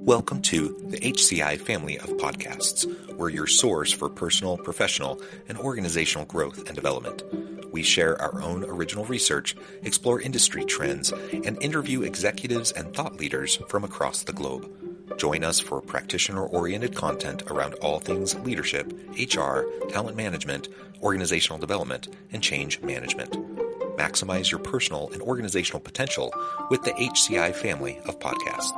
Welcome to the HCI family of podcasts. We're your source for personal, professional, and organizational growth and development. We share our own original research, explore industry trends, and interview executives and thought leaders from across the globe. Join us for practitioner-oriented content around all things leadership, HR, talent management, organizational development, and change management. Maximize your personal and organizational potential with the HCI family of podcasts.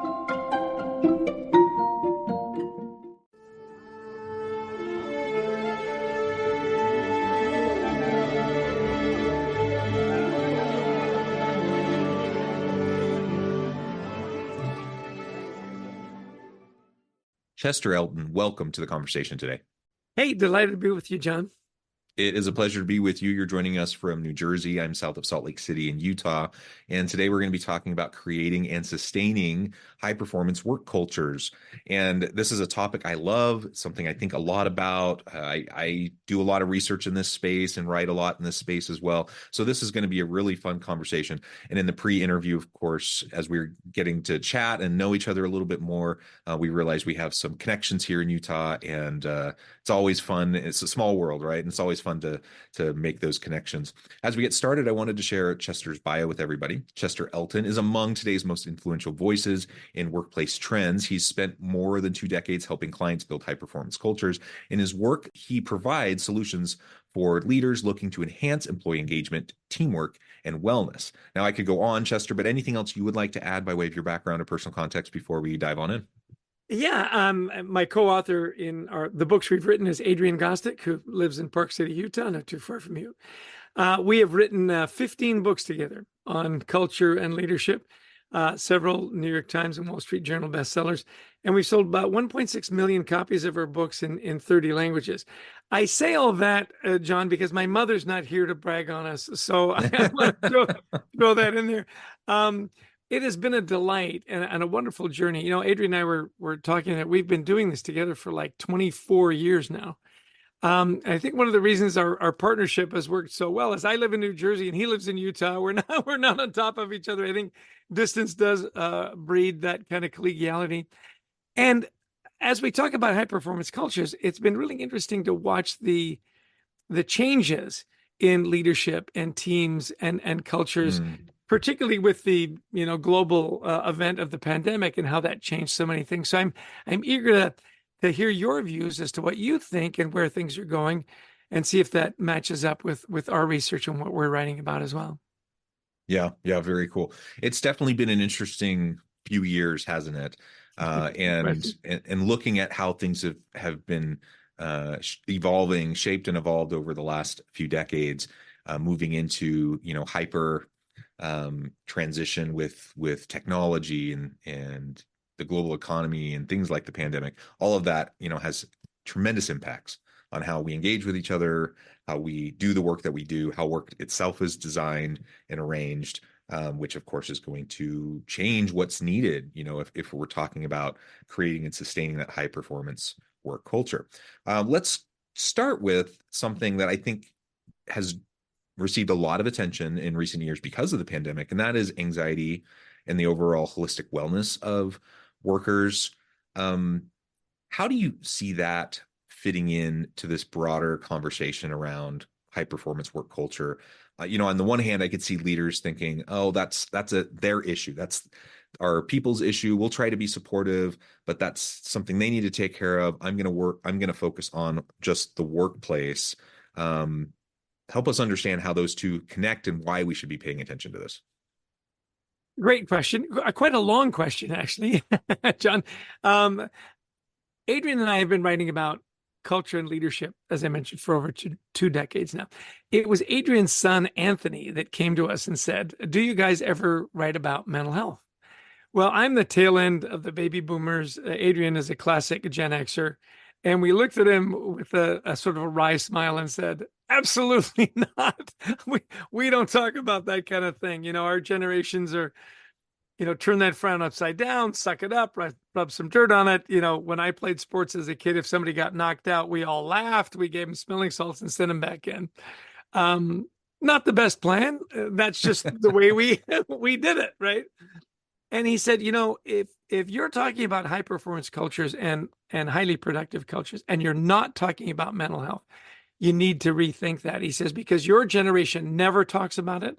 Chester Elton, welcome to the conversation today. Hey, delighted to be with you, John. It is a pleasure to be with you. You're joining us from New Jersey. I'm south of Salt Lake City in Utah. And today we're going to be talking about creating and sustaining high-performance work cultures. And this is a topic I love, something I think a lot about. I do a lot of research in this space and write a lot in this space as well. So this is going to be a really fun conversation. And in the pre-interview, of course, as we're getting to chat and know each other a little bit more, we realize we have some connections here in Utah. And it's always fun. It's a small world, right? And it's always fun to make those connections. As we get started, I wanted to share Chester's bio with everybody. Chester Elton is among today's most influential voices in workplace trends. He's spent more than 2 decades helping clients build high-performance cultures. In his work, he provides solutions for leaders looking to enhance employee engagement, teamwork, and wellness. Now, I could go on, Chester, but anything else you would like to add by way of your background or personal context before we dive on in? Yeah, my co-author in the books we've written is Adrian Gostick, who lives in Park City, Utah, not too far from you. We have written 15 books together on culture and leadership, several New York Times and Wall Street Journal bestsellers, and we've sold about 1.6 million copies of our books in 30 languages. I say all that, John, because my mother's not here to brag on us, so I want to throw that in there. It has been a delight and a wonderful journey. You know, Adrian and I were talking that we've been doing this together for like 24 years now. I think one of the reasons our partnership has worked so well is I live in New Jersey and he lives in Utah. We're not on top of each other. I think distance does breed that kind of collegiality. And as we talk about high performance cultures, it's been really interesting to watch the changes in leadership and teams and cultures. Particularly with the global event of the pandemic and how that changed so many things. So I'm eager to hear your views as to what you think and where things are going, and see if that matches up with our research and what we're writing about as well. Yeah, very cool. It's definitely been an interesting few years, hasn't it? And looking at how things have been evolving, shaped and evolved over the last few decades, moving into hyper transition with technology and the global economy and things like the pandemic. All of that, has tremendous impacts on how we engage with each other, how we do the work that we do, how work itself is designed and arranged, which of course is going to change what's needed, if we're talking about creating and sustaining that high performance work culture. Let's start with something that I think has received a lot of attention in recent years because of the pandemic, and that is anxiety and the overall holistic wellness of workers. How do you see that fitting in to this broader conversation around high performance work culture? On the one hand, I could see leaders thinking, oh, that's their issue. That's our people's issue. We'll try to be supportive, but that's something they need to take care of. I'm going to focus on just the workplace. Help us understand how those two connect and why we should be paying attention to this. Great question. Quite a long question, actually, John. Adrian and I have been writing about culture and leadership, as I mentioned, for over two decades now. It was Adrian's son, Anthony, that came to us and said, do you guys ever write about mental health? Well, I'm the tail end of the baby boomers. Adrian is a classic Gen Xer. And we looked at him with a sort of a wry smile and said, absolutely not. We don't talk about that kind of thing. Our generations are, turn that frown upside down, suck it up, rub some dirt on it. When I played sports as a kid, if somebody got knocked out, we all laughed. We gave them smelling salts and sent them back in. Not the best plan. That's just the way we did it, right? And he said, if you're talking about high performance cultures and highly productive cultures, and you're not talking about mental health, you need to rethink that. He says, because your generation never talks about it.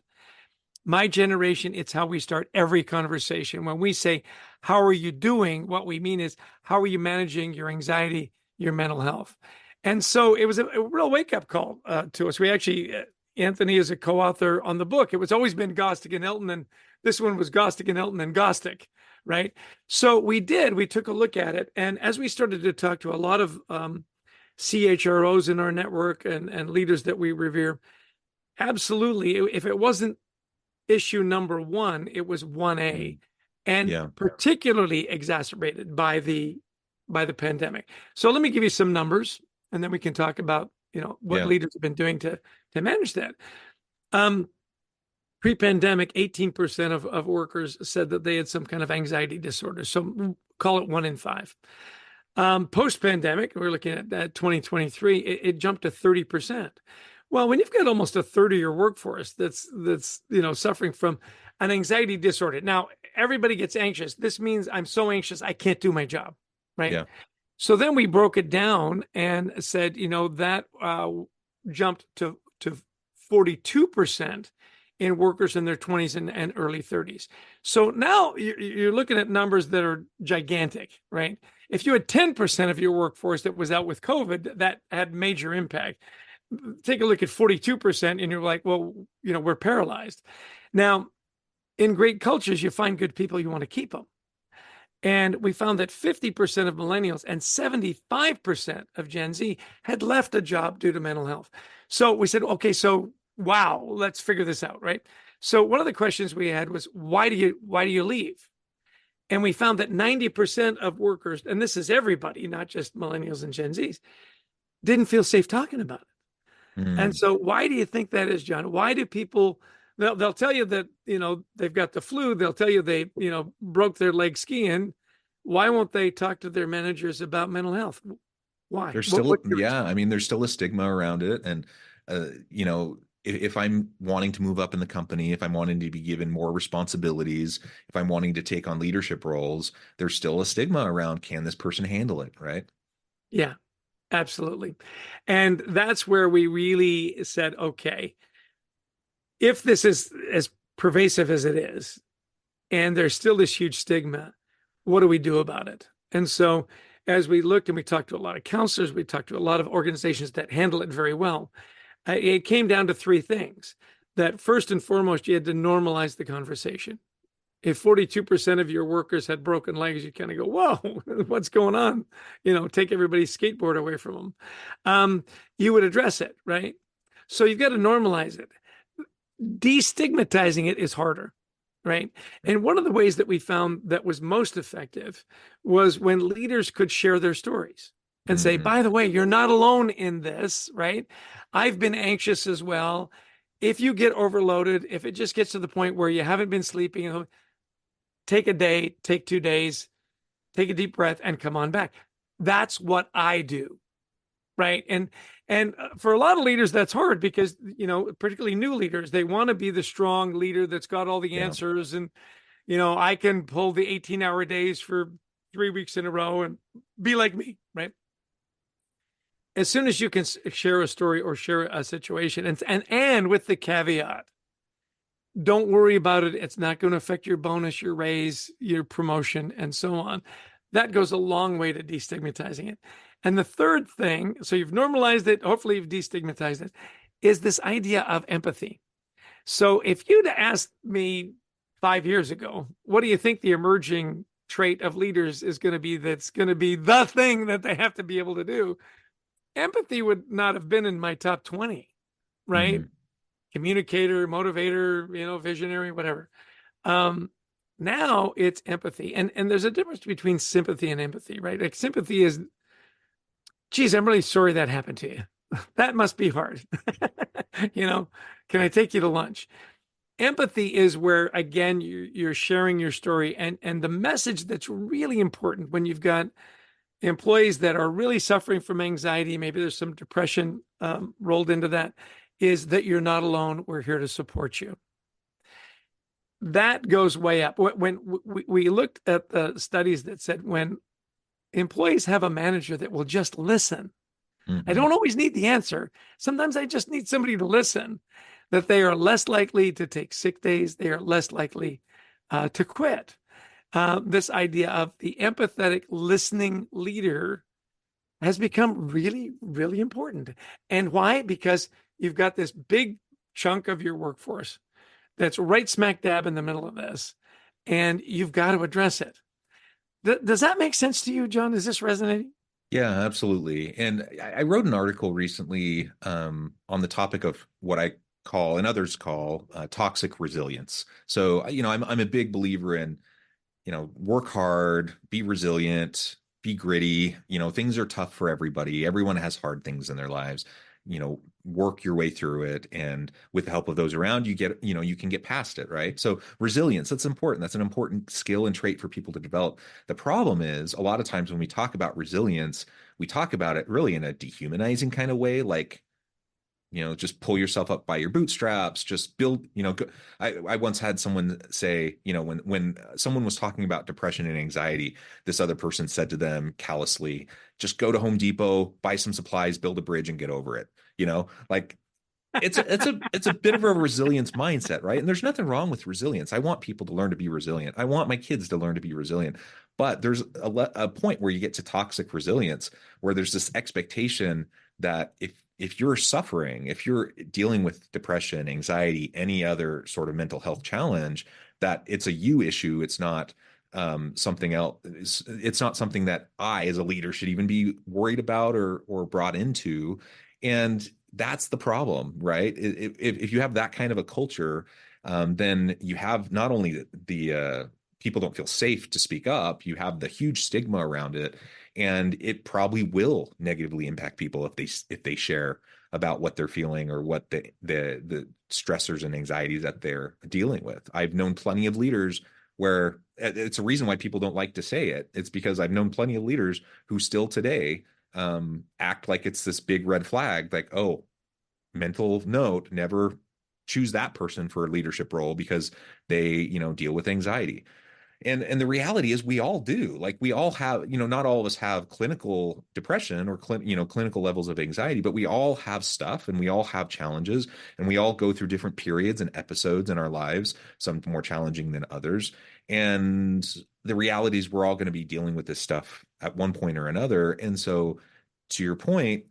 My generation, it's how we start every conversation. When we say, how are you doing? What we mean is, how are you managing your anxiety, your mental health? And so it was a real wake up call to us. We actually, Anthony is a co-author on the book. It was always been Gostick and Elton, and this one was Gostick and Elton and Gostick, right? So we took a look at it. And as we started to talk to a lot of CHROs in our network and leaders that we revere, absolutely, if it wasn't issue number one, it was 1A, and particularly exacerbated by the pandemic. So let me give you some numbers, and then we can talk about what leaders have been doing to manage that. Pre-pandemic, 18% of workers said that they had some kind of anxiety disorder. So call it 1 in 5. Post-pandemic, we're looking at 2023, it jumped to 30%. Well, when you've got almost a third of your workforce that's suffering from an anxiety disorder. Now, everybody gets anxious. This means I'm so anxious I can't do my job, right? Yeah. So then we broke it down and said, that jumped to 42% in workers in their 20s and early 30s. So now you're looking at numbers that are gigantic, right? If you had 10% of your workforce that was out with COVID, that had major impact. Take a look at 42%, and you're like, well, we're paralyzed. Now, in great cultures, you find good people, you want to keep them. And we found that 50% of millennials and 75% of Gen Z had left a job due to mental health. So we said, okay, so wow, let's figure this out, right? So one of the questions we had was, why do you leave? And we found that 90% of workers, and this is everybody, not just millennials and Gen Zs, didn't feel safe talking about it. And so why do you think that is, John? Why do people, they'll tell you that, they've got the flu. They'll tell you they, broke their leg skiing. Why won't they talk to their managers about mental health? Why? There's still, I mean, there's still a stigma around it. And, if I'm wanting to move up in the company, if I'm wanting to be given more responsibilities, if I'm wanting to take on leadership roles, there's still a stigma around, can this person handle it? Right. Yeah. Absolutely. And that's where we really said, okay, if this is as pervasive as it is, and there's still this huge stigma, what do we do about it? And so as we looked and we talked to a lot of counselors, we talked to a lot of organizations that handle it very well, it came down to 3 things. That first and foremost, you had to normalize the conversation. If 42% of your workers had broken legs, you kind of go, whoa, what's going on? Take everybody's skateboard away from them. You would address it, right? So you've got to normalize it. Destigmatizing it is harder, right? And one of the ways that we found that was most effective was when leaders could share their stories and say, by the way, you're not alone in this, right? I've been anxious as well. If you get overloaded, if it just gets to the point where you haven't been sleeping, take a day, take 2 days, take a deep breath, and come on back. That's what I do, right? And for a lot of leaders, that's hard because, particularly new leaders, they want to be the strong leader that's got all the answers. And, I can pull the 18-hour days for 3 weeks in a row and be like me, right? As soon as you can share a story or share a situation, and with the caveat, don't worry about it. It's not going to affect your bonus, your raise, your promotion, and so on. That goes a long way to destigmatizing it. And the third thing, so you've normalized it, hopefully you've destigmatized it, is this idea of empathy. So if you'd asked me 5 years ago, what do you think the emerging trait of leaders is going to be that's going to be the thing that they have to be able to do? Empathy would not have been in my top 20, right? Communicator, motivator, visionary, whatever. Now it's empathy. And there's a difference between sympathy and empathy, right? Like sympathy is, geez, I'm really sorry that happened to you. That must be hard. Can I take you to lunch? Empathy is where, again, you're sharing your story. And the message that's really important when you've got employees that are really suffering from anxiety, maybe there's some depression rolled into that, is that you're not alone. We're here to support you. that goes way up. When we looked at the studies that said when employees have a manager that will just listen, I Hmm. don't always need the answer. Sometimes I just need somebody to listen, that they are less likely to take sick days. They are less likely to quit. This idea of the empathetic listening leader has become really, really important. And why? Because you've got this big chunk of your workforce that's right smack dab in the middle of this, and you've got to address it. Does that make sense to you, John? Is this resonating? Yeah, absolutely. And I wrote an article recently on the topic of what I call and others call toxic resilience. So, I'm a big believer in, work hard, be resilient, be gritty. Things are tough for everybody. Everyone has hard things in their lives. Work your way through it. And with the help of those around, you can get past it, right? So resilience, that's important. That's an important skill and trait for people to develop. The problem is a lot of times when we talk about resilience, we talk about it really in a dehumanizing kind of way, like, just pull yourself up by your bootstraps, just build, I once had someone say, when someone was talking about depression and anxiety, this other person said to them callously, just go to Home Depot, buy some supplies, build a bridge and get over it. Like it's a bit of a resilience mindset, right? And there's nothing wrong with resilience. I want people to learn to be resilient. I want my kids to learn to be resilient. But there's a point where you get to toxic resilience, where there's this expectation that if you're suffering, if you're dealing with depression, anxiety, any other sort of mental health challenge, that it's a you issue. It's not something else. It's not something that I, as a leader, should even be worried about or brought into. And that's the problem, right? If you have that kind of a culture, then you have not only the people don't feel safe to speak up, you have the huge stigma around it, and it probably will negatively impact people if they share about what they're feeling or what the stressors and anxieties that they're dealing with. I've known plenty of leaders where it's a reason why people don't like to say it. It's because I've known plenty of leaders who still today act like it's this big red flag, like, oh, mental note, never choose that person for a leadership role because they, deal with anxiety. And the reality is we all do. Like we all have, not all of us have clinical depression or clinical levels of anxiety, but we all have stuff and we all have challenges and we all go through different periods and episodes in our lives, some more challenging than others. And the reality is we're all going to be dealing with this stuff at one point or another. And so to your point,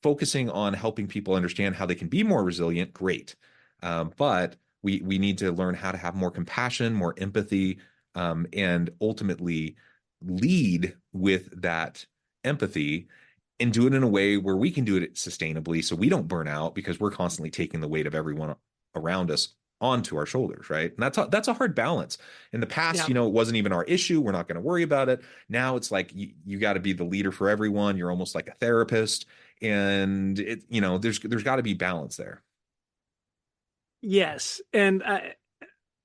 focusing on helping people understand how they can be more resilient, great. But we need to learn how to have more compassion, more empathy, and ultimately lead with that empathy and do it in a way where we can do it sustainably so we don't burn out because we're constantly taking the weight of everyone around us onto our shoulders, right? And that's a hard balance. In the past, Yeah. it wasn't even our issue. We're not going to worry about it. Now it's like you got to be the leader for everyone. You're almost like a therapist, and there's got to be balance there. Yes. And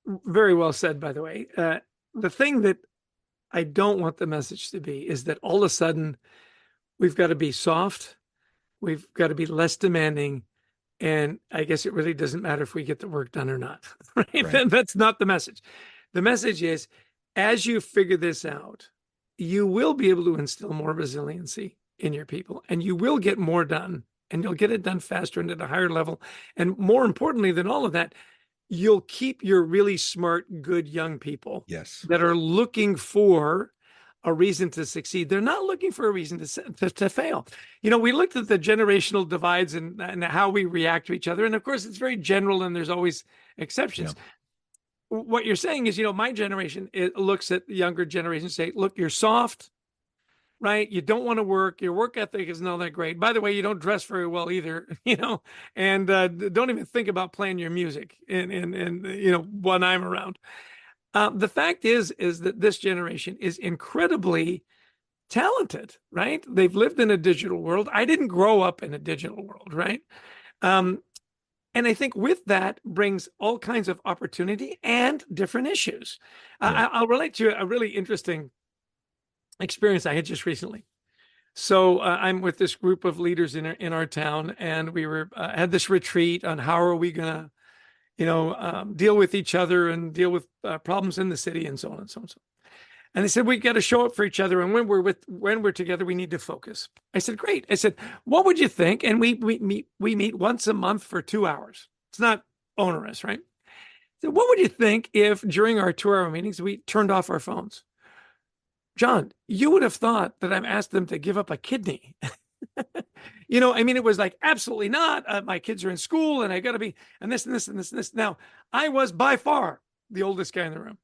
very well said, by the way. The thing that I don't want the message to be is that all of a sudden we've got to be soft, we've got to be less demanding, and I guess it really doesn't matter if we get the work done or not. Right? Right. That's not the message. The message is as you figure this out, you will be able to instill more resiliency in your people and you will get more done and you'll get it done faster and at a higher level. And more importantly than all of that, you'll keep your really smart, good young people Yes. that are looking for a reason to succeed. They're not looking for a reason to fail. We looked at the generational divides and how we react to each other. And of course, it's very general and there's always Yeah. exceptions. What you're saying is, my generation it looks at the younger generation and say, look, you're soft, right? You don't want to work. Your work ethic is not that great. By the way, you don't dress very well either, and don't even think about playing your music when I'm around. The fact is that this generation is incredibly talented, right? They've lived in a digital world. I didn't grow up in a digital world, right? Um, and I think with that brings all kinds of opportunity and different issues. Yeah. I'll relate to a really interesting experience I had just recently. So I'm with this group of leaders in our town, and we were had this retreat on how are we going to deal with each other and deal with problems in the city and so on and so on. And they said, we got to show up for each other. And when we're together, we need to focus. I said, great. I said, what would you think? And we meet once a month for 2 hours. It's not onerous, right? So what would you think if during our 2 hour meetings, we turned off our phones? John, you would have thought that I've asked them to give up a kidney. It was like, absolutely not. My kids are in school and I got to be, and this and this and this and this. Now, I was by far the oldest guy in the room.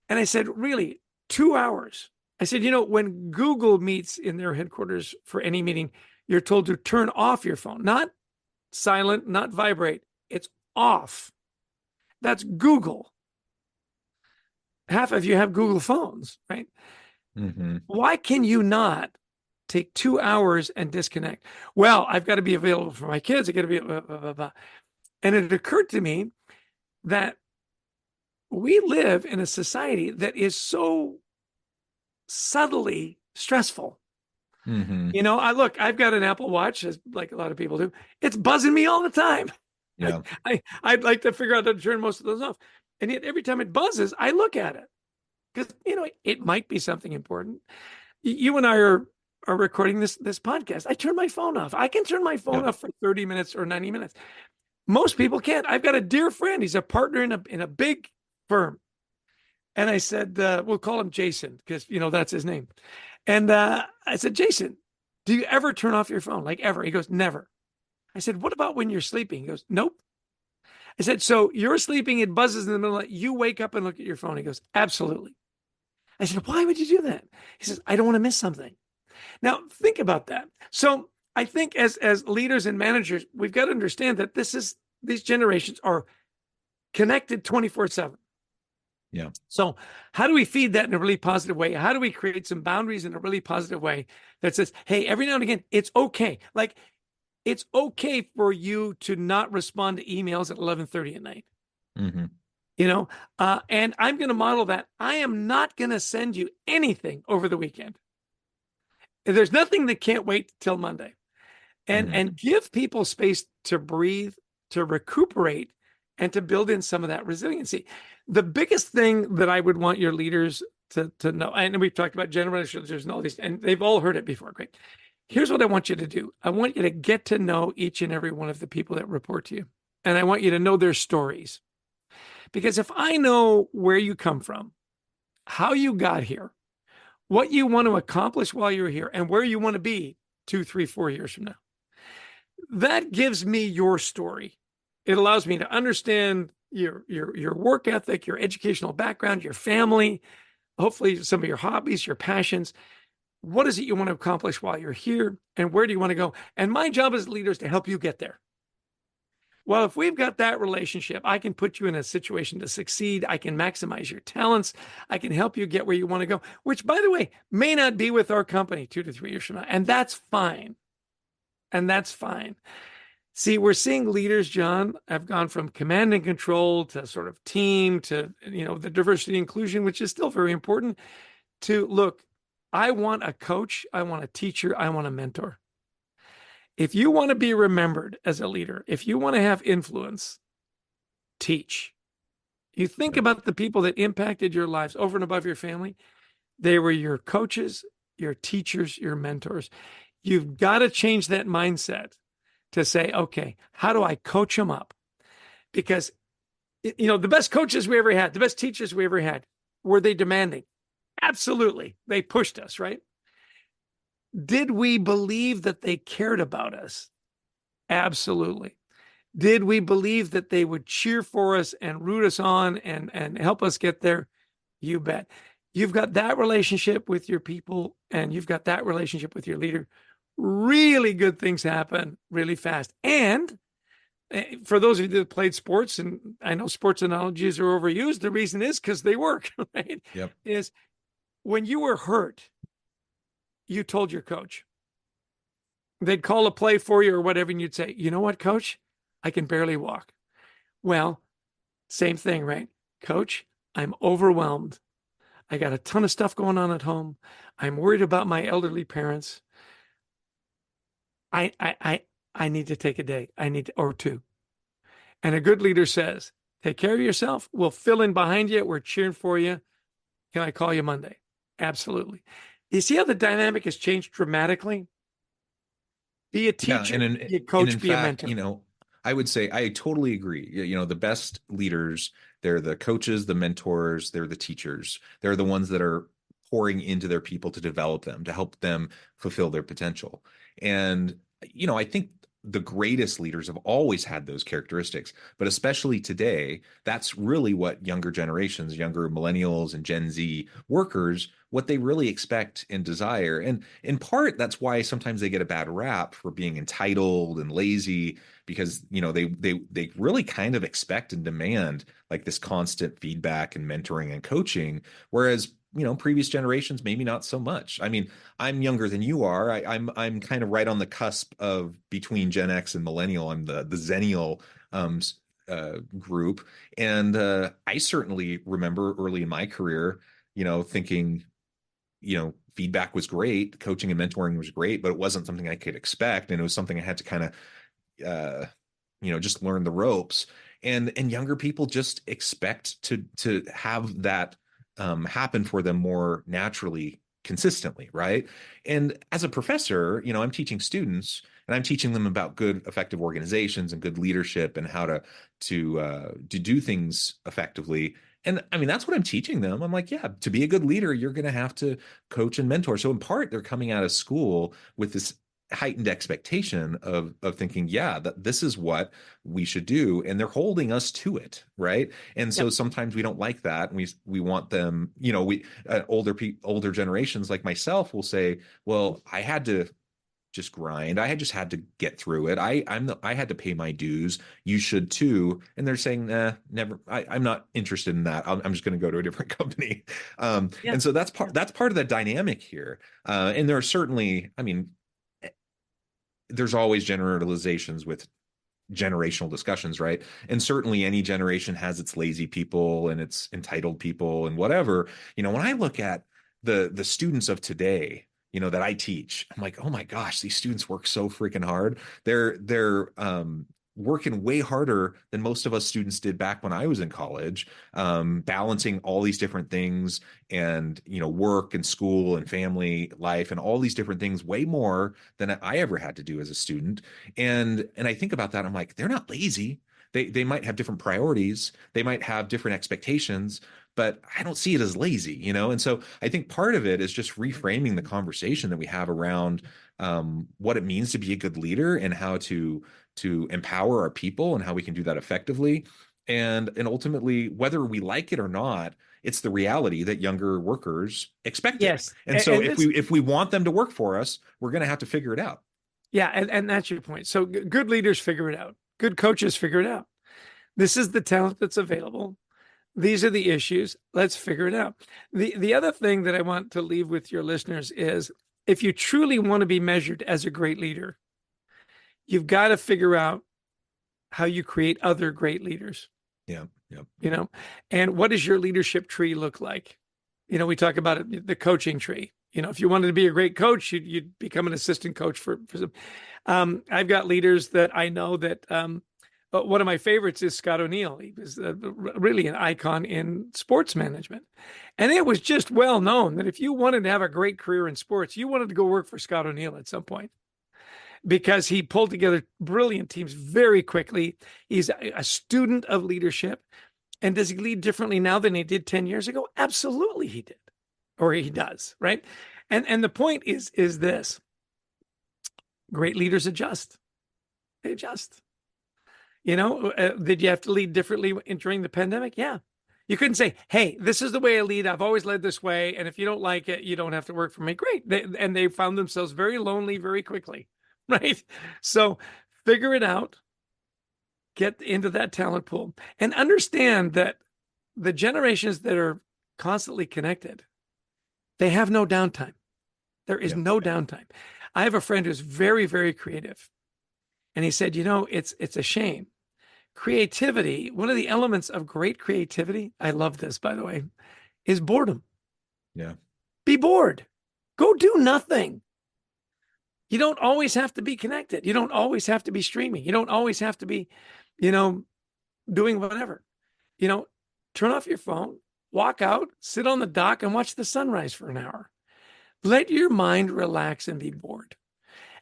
And I said, really, 2 hours? I said, when Google meets in their headquarters for any meeting, you're told to turn off your phone, not silent, not vibrate. It's off. That's Google. Half of you have Google phones, right? Mm-hmm. Why can you not take 2 hours and disconnect? Well, I've got to be available for my kids. I got to be blah, blah, blah, blah. And it occurred to me that we live in a society that is so subtly stressful. Mm-hmm. I've got an Apple Watch, as like a lot of people do. It's buzzing me all the time. Yeah. I'd like to figure out how to turn most of those off. And yet every time it buzzes, I look at it because, it might be something important. You and I are recording this podcast. I turn my phone off. I can turn my phone off for 30 minutes or 90 minutes. Most people can't. I've got a dear friend. He's a partner in a big firm. And I said, we'll call him Jason because, that's his name. And I said, Jason, do you ever turn off your phone? Like ever? He goes, never. I said, what about when you're sleeping? He goes, nope. I said, so you're sleeping, it buzzes in the middle, you wake up and look at your phone. He goes, absolutely. I said, why would you do that? He says, I don't want to miss something. Now, think about that. So I think as leaders and managers, we've got to understand that these generations are connected 24/7. Yeah. So how do we feed that in a really positive way? How do we create some boundaries in a really positive way that says, hey, every now and again, it's okay. Like, it's okay for you to not respond to emails at 11:30 at night. Mm-hmm. And I'm going to model that. I am not going to send you anything over the weekend. There's nothing that can't wait till Monday. And give people space to breathe, to recuperate, and to build in some of that resiliency. The biggest thing that I would want your leaders to know, and we've talked about generational leaders and all these, and they've all heard it before. Great. Here's what I want you to do. I want you to get to know each and every one of the people that report to you. And I want you to know their stories. Because if I know where you come from, how you got here, what you want to accomplish while you're here, and where you want to be 2, 3, 4 years from now, that gives me your story. It allows me to understand your work ethic, your educational background, your family, hopefully some of your hobbies, your passions. What is it you want to accomplish while you're here? And where do you want to go? And my job as leader is to help you get there. Well, if we've got that relationship, I can put you in a situation to succeed. I can maximize your talents. I can help you get where you want to go, which, by the way, may not be with our company 2 to 3 years from now. And that's fine. And that's fine. See, we're seeing leaders, John, have gone from command and control to sort of team to, the diversity and inclusion, which is still very important, to look, I want a coach, I want a teacher, I want a mentor. If you want to be remembered as a leader, if you want to have influence, teach. You think about the people that impacted your lives over and above your family. They were your coaches, your teachers, your mentors. You've got to change that mindset to say, okay, how do I coach them up? Because, the best coaches we ever had, the best teachers we ever had, were they demanding? Absolutely. They pushed us, right? Did we believe that they cared about us? Absolutely. Did we believe that they would cheer for us and root us on and help us get there? You bet. You've got that relationship with your people and you've got that relationship with your leader. Really good things happen really fast. And for those of you that played sports, and I know sports analogies are overused, the reason is because they work, right? Yep. Is when you were hurt, you told your coach. They'd call a play for you or whatever, and you'd say, you know what, coach? I can barely walk. Well, same thing, right? Coach, I'm overwhelmed. I got a ton of stuff going on at home. I'm worried about my elderly parents. I need to take a day. Or two. And a good leader says, take care of yourself. We'll fill in behind you. We're cheering for you. Can I call you Monday? Absolutely. You see how the dynamic has changed dramatically? Be a Yeah, teacher, be a and in coach, be a fact, mentor. I would say I totally agree. The best leaders, they're the coaches, the mentors, they're the teachers. They're the ones that are pouring into their people to develop them, to help them fulfill their potential. And I think the greatest leaders have always had those characteristics, but especially today, that's really what younger generations, younger millennials and Gen Z workers, what they really expect and desire. And in part, that's why sometimes they get a bad rap for being entitled and lazy, because they really kind of expect and demand like this constant feedback and mentoring and coaching, whereas previous generations maybe not so much. I mean, I'm younger than you are. I'm kind of right on the cusp of between Gen X and millennial. I'm the Zennial group, and I certainly remember early in my career, thinking feedback was great, coaching and mentoring was great, but it wasn't something I could expect, and it was something I had to kind of uh, just learn the ropes. And younger people just expect to have that happen for them more naturally, consistently, right? And as a professor, I'm teaching students, and I'm teaching them about good, effective organizations and good leadership and how to do things effectively. And I mean, that's what I'm teaching them. I'm like, yeah, to be a good leader, you're going to have to coach and mentor. So in part, they're coming out of school with this heightened expectation of thinking, yeah, that this is what we should do, and they're holding us to it, right? And so Yep. sometimes we don't like that, and we want them, we older generations like myself will say, well, I had to just grind. Just had to get through it. I had to pay my dues. You should too. And they're saying, never. I'm not interested in that. I'm just going to go to a different company. Yeah. And so that's Yeah. part of the dynamic here. And there are certainly, I mean, there's always generalizations with generational discussions, right? And certainly any generation has its lazy people and its entitled people and whatever. When I look at the students of today, that I teach, I'm like, oh my gosh, these students work so freaking hard. They're working way harder than most of us students did back when I was in college, balancing all these different things and work and school and family life and all these different things way more than I ever had to do as a student. And I think about that, I'm like, they're not lazy. They might have different priorities, they might have different expectations, but I don't see it as lazy. And so I think part of it is just reframing the conversation that we have around what it means to be a good leader and how to empower our people and how we can do that effectively. And ultimately, whether we like it or not, it's the reality that younger workers expect it. Yes. And so And if this, we want them to work for us, we're going to have to figure it out. yeah, and that's your point. So good leaders figure it out. Good coaches figure it out. This is the talent that's available. These are the issues. Let's figure it out. The other thing that I want to leave with your listeners is if you truly want to be measured as a great leader, you've got to figure out how you create other great leaders. Yeah. Yeah. And what does your leadership tree look like? We talk about it, the coaching tree. If you wanted to be a great coach, you'd become an assistant coach for some. I've got leaders that I know that one of my favorites is Scott O'Neill. He was really an icon in sports management. And it was just well known that if you wanted to have a great career in sports, you wanted to go work for Scott O'Neill at some point because he pulled together brilliant teams very quickly. He's a student of leadership. And does he lead differently now than he did 10 years ago? Absolutely he did. Or he does, right? And the point is this. Great leaders adjust. They adjust. Did you have to lead differently during the pandemic? Yeah. You couldn't say, hey, this is the way I lead. I've always led this way. And if you don't like it, you don't have to work for me. Great. And they found themselves very lonely very quickly, right? So figure it out, get into that talent pool, and understand that the generations that are constantly connected, they have no downtime. There is Yeah. no downtime. I have a friend who's very, very creative. And he said, it's a shame. Creativity, one of the elements of great creativity, I love this, by the way, is boredom. Yeah. Be bored. Go do nothing. You don't always have to be connected. You don't always have to be streaming. You don't always have to be, you know, doing whatever. Turn off your phone, walk out, sit on the dock, and watch the sunrise for an hour. Let your mind relax and be bored.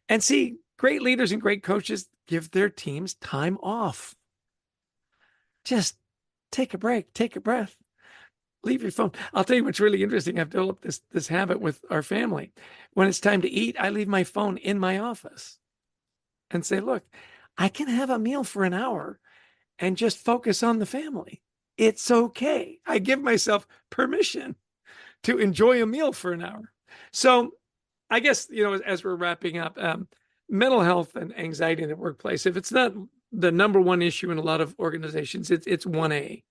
And see, great leaders and great coaches give their teams time off. Just take a break, take a breath, leave your phone. I'll tell you what's really interesting. I've developed this habit with our family. When it's time to eat, I leave my phone in my office and say, look, I can have a meal for an hour and just focus on the family. It's okay. I give myself permission to enjoy a meal for an hour. So I guess, as we're wrapping up, mental health and anxiety in the workplace, if it's not the number one issue in a lot of organizations, it's 1A.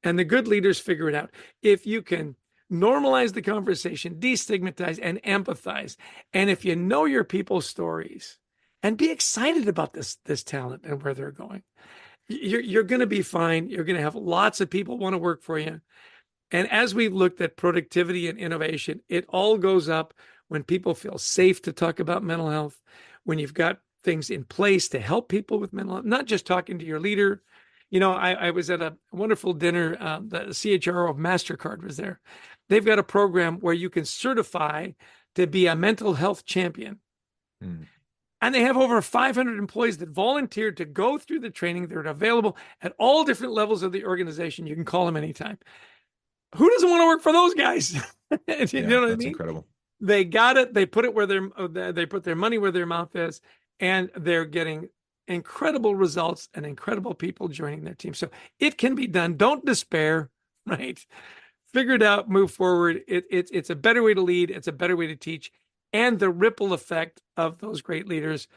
And the good leaders figure it out. If you can normalize the conversation, destigmatize and empathize, and if you know your people's stories and be excited about this talent and where they're going, you're going to be fine. You're going to have lots of people want to work for you. And as we looked at productivity and innovation, it all goes up when people feel safe to talk about mental health, when you've got things in place to help people with mental health, not just talking to your leader. I was at a wonderful dinner. The CHRO of MasterCard was there. They've got a program where you can certify to be a mental health champion. And they have over 500 employees that volunteered to go through the training. They're available at all different levels of the organization. You can call them anytime. Who doesn't want to work for those guys? You know what I mean? That's incredible. They got it. They put it where they put their money where their mouth is, and they're getting incredible results and incredible people joining their team. So it can be done. Don't despair, right? Figure it out, move forward. It's a better way to lead. It's a better way to teach. And the ripple effect of those great leaders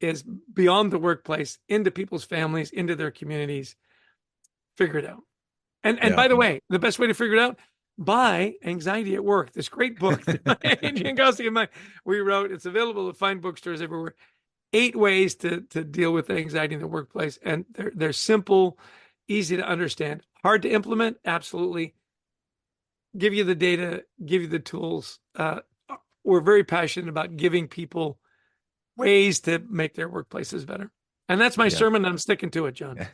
is beyond the workplace, into people's families, into their communities. Figure it out. And by the way, the best way to figure it out, buy Anxiety at Work, this great book that Adrian Gostick and we wrote. It's available at fine bookstores everywhere. 8 ways to deal with anxiety in the workplace. And they're simple, easy to understand, hard to implement. Absolutely. Give you the data, give you the tools. We're very passionate about giving people ways to make their workplaces better. And that's my sermon. I'm sticking to it, John.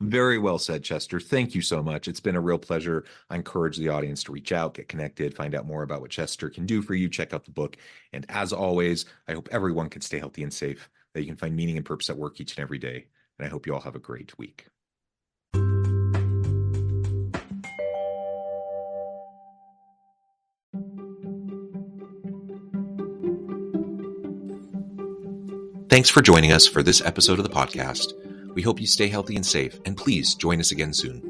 Very well said, Chester. Thank you so much. It's been a real pleasure. I encourage the audience to reach out, get connected, find out more about what Chester can do for you. Check out the book. And as always, I hope everyone can stay healthy and safe, that you can find meaning and purpose at work each and every day. And I hope you all have a great week. Thanks for joining us for this episode of the podcast. We hope you stay healthy and safe, and please join us again soon.